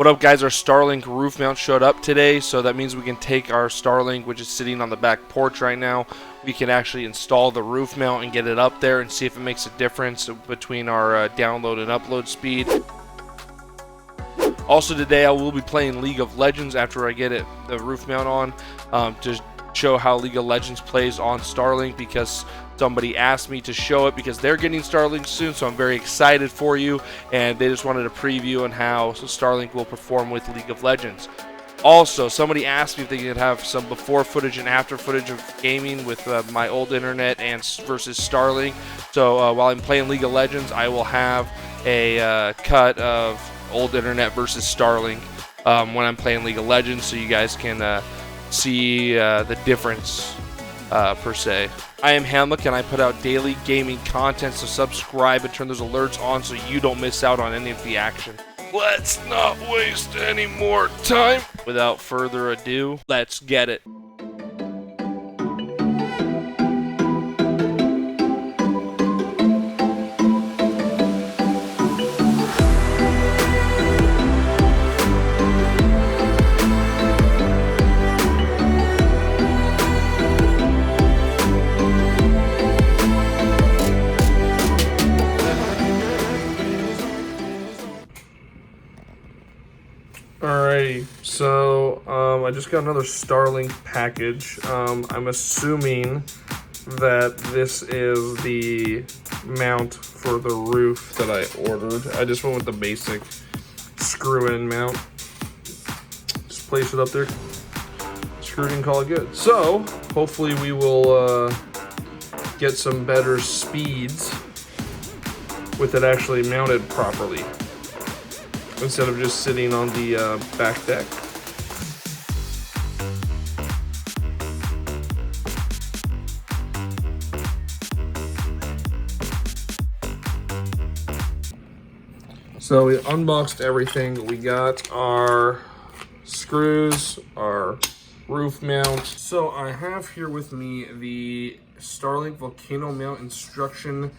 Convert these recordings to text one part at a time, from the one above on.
What up, guys? Our Starlink roof mount showed up today, so that means we can take our Starlink, which is sitting on the back porch right now. We can actually install the roof mount and get it up there and see if it makes a difference between our download and upload speed. Also today I will be playing League of Legends after I get the roof mount on, to show how League of Legends plays on Starlink, because somebody asked me to show it because they're getting Starlink soon, so I'm very excited for you, and they just wanted a preview on how Starlink will perform with League of Legends. Also, somebody asked me if they could have some before footage and after footage of gaming with my old internet and versus Starlink. So while I'm playing League of Legends, I will have a cut of old internet versus Starlink when I'm playing League of Legends, so you guys can see the difference per se. I am Hamlik, and I put out daily gaming content, so subscribe and turn those alerts on so you don't miss out on any of the action. Let's not waste any more time. Without further ado, let's get it. Alrighty, so I just got another Starlink package. I'm assuming that this is the mount for the roof that I ordered. I just went with the basic screw-in mount. Just place it up there, screw it and call it good. So hopefully we will get some better speeds with it actually mounted properly, instead of just sitting on the back deck. So we unboxed everything. We got our screws, our roof mount. So I have here with me the Starlink Volcano Mount Instruction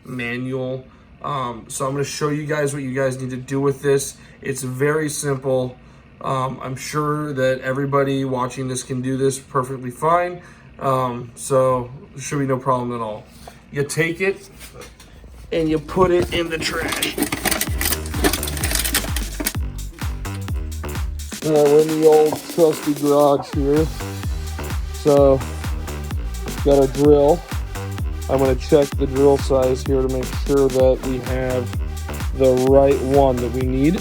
Manual. So I'm going to show you guys what you guys need to do with this. It's very simple. I'm sure that everybody watching this can do this perfectly fine. So there should be no problem at all. You take it and you put it in the trash. We're in the old trusty garage here. So got a drill. I'm going to check the drill size here to make sure that we have the right one that we need.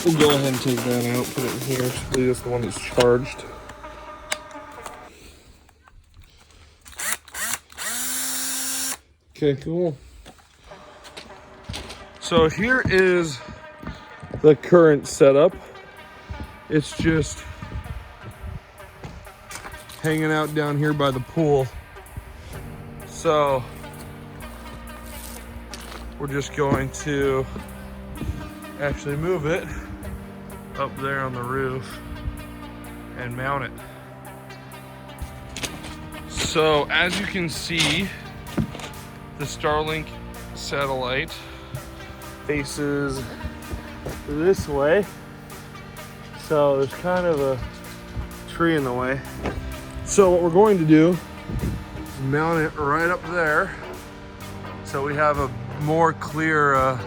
We'll go ahead and take that out, put it in here. I believe that's the one that's charged. Okay, cool. So here is the current setup. It's just hanging out down here by the pool. So we're just going to actually move it up there on the roof and mount it. So as you can see, the Starlink satellite faces this way. So there's kind of a tree in the way. So what we're going to do is mount it right up there, so we have a more clear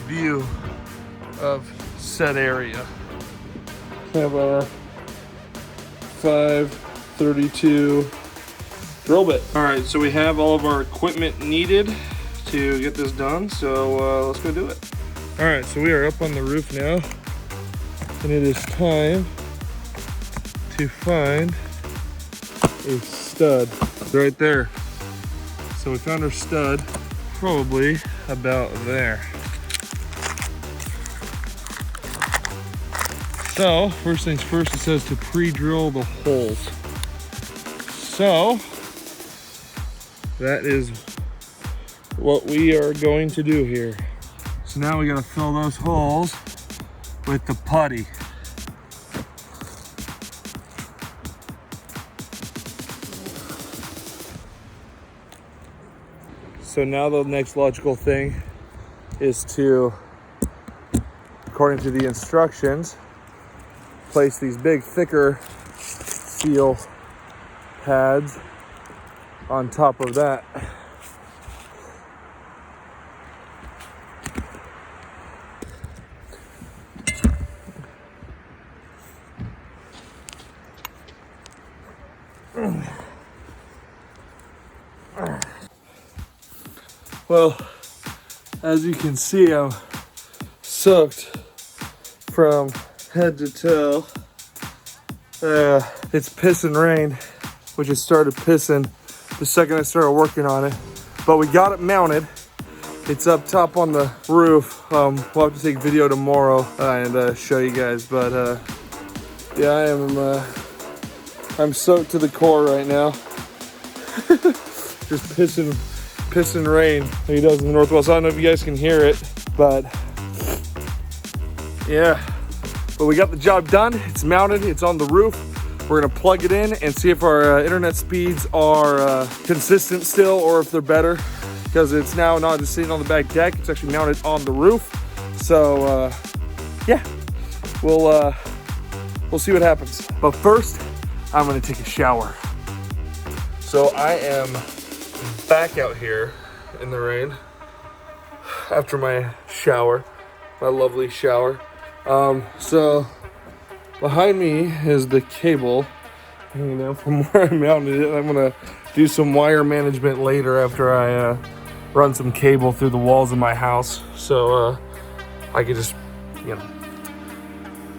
view of said area. We have our 532 drill bit. All right, so we have all of our equipment needed to get this done, so let's go do it. All right, so we are up on the roof now, and it is time to find a stud right there. So we found our stud probably about there. So first things first, it says to pre-drill the holes. So that is what we are going to do here. So now we gotta fill those holes with the putty. So now the next logical thing is to according to the instructions, place these big, thicker steel pads on top of that. Well, as you can see, I'm soaked from head to toe. It's pissing rain, which it started pissing the second I started working on it. But we got it mounted. It's up top on the roof. We'll have to take video tomorrow and show you guys. But yeah, I'm soaked to the core right now. Just pissing rain like he does in the Northwest. I don't know if you guys can hear it, but yeah. But we got the job done. It's mounted, it's on the roof. We're gonna plug it in and see if our internet speeds are consistent still or if they're better, because it's now not just sitting on the back deck, it's actually mounted on the roof. So yeah, we'll see what happens. But first, I'm gonna take a shower. So I am back out here in the rain after my shower, my lovely shower. So behind me is the cable hanging down from where I mounted it. I'm gonna do some wire management later after I run some cable through the walls of my house, so I could just, you know,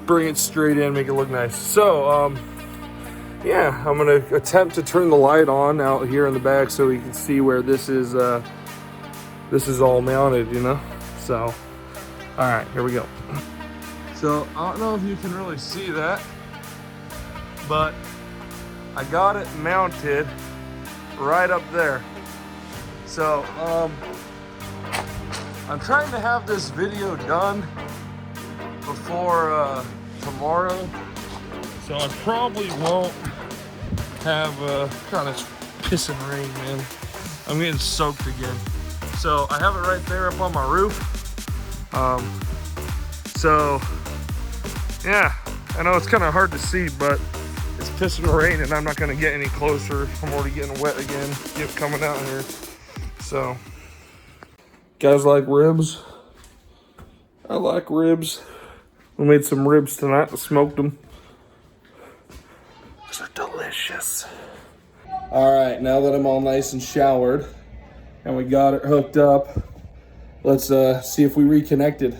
bring it straight in, make it look nice. So yeah, I'm gonna attempt to turn the light on out here in the back so we can see where this is all mounted, you know. So all right, here we go. So I don't know if you can really see that, but I got it mounted right up there. So I'm trying to have this video done before tomorrow, so I probably won't have kind of pissing rain, man. I'm getting soaked again. So I have it right there up on my roof. So yeah, I know it's kind of hard to see, but it's pissing rain and I'm not going to get any closer. I'm already getting wet again, coming out here. So, guys like ribs? I like ribs. We made some ribs tonight, smoked them. These are delicious. All right, now that I'm all nice and showered and we got it hooked up, let's see if we reconnected.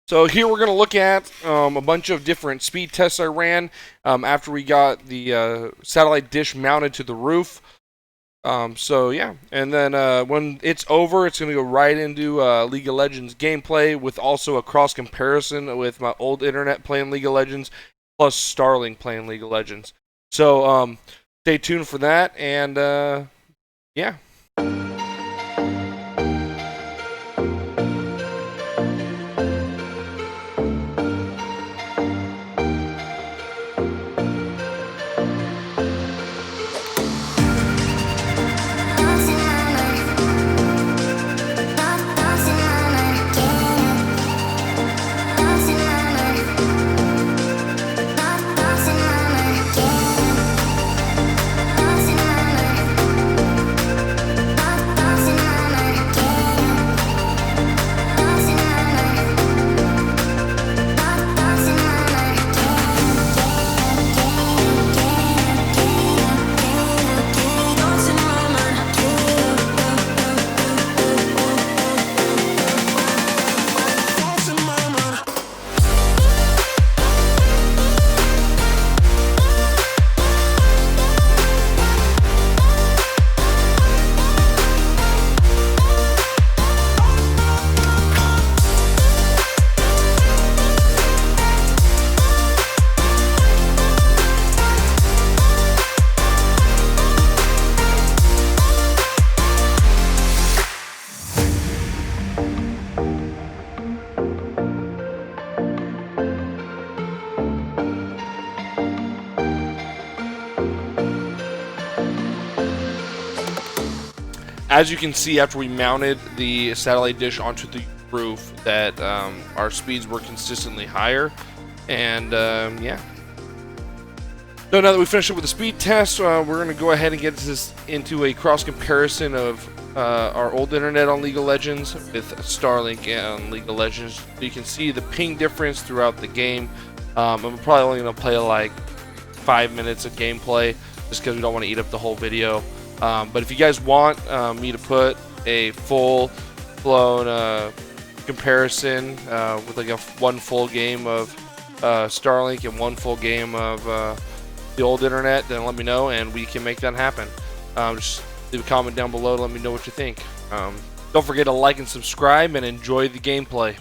So here we're going to look at a bunch of different speed tests I ran after we got the satellite dish mounted to the roof. So yeah, and then when it's over, it's going to go right into League of Legends gameplay with also a cross comparison with my old internet playing League of Legends plus Starlink playing League of Legends. So stay tuned for that, and yeah. As you can see, after we mounted the satellite dish onto the proof that our speeds were consistently higher. And yeah. So now that we finished up with the speed test, we're going to go ahead and get this into a cross comparison of our old internet on League of Legends with Starlink on League of Legends. So you can see the ping difference throughout the game. I'm probably only going to play like 5 minutes of gameplay just because we don't want to eat up the whole video. But if you guys want me to put a full-blown comparison with like one full game of Starlink and one full game of the old internet, then let me know and we can make that happen. Just leave a comment down below to let me know what you think. Don't forget to like and subscribe and enjoy the gameplay.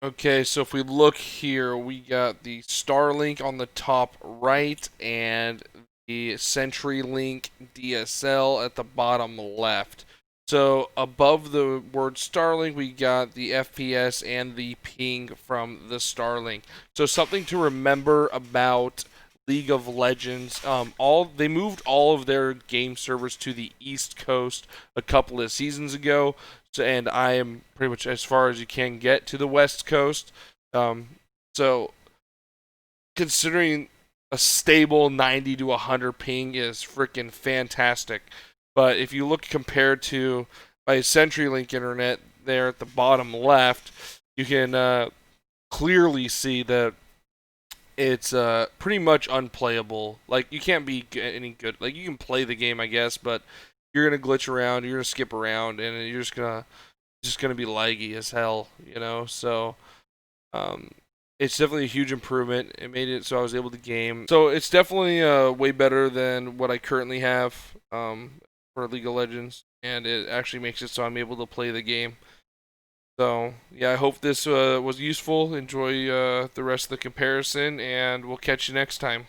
Okay, so if we look here, we got the Starlink on the top right and the CenturyLink DSL at the bottom left. So above the word Starlink, we got the FPS and the ping from the Starlink. So something to remember about League of Legends, they moved all of their game servers to the East Coast a couple of seasons ago. So, and I am pretty much as far as you can get to the West Coast. So considering a stable 90 to 100 ping is freaking fantastic. But if you look compared to my CenturyLink internet there at the bottom left, you can clearly see that it's pretty much unplayable. Like, you can't be any good. Like, you can play the game, I guess, but you're gonna glitch around, you're gonna skip around, and you're just gonna be laggy as hell, you know. So it's definitely a huge improvement. It made it so I was able to game. So it's definitely way better than what I currently have for League of Legends, and it actually makes it so I'm able to play the game. So yeah, I hope this was useful. Enjoy the rest of the comparison, and we'll catch you next time.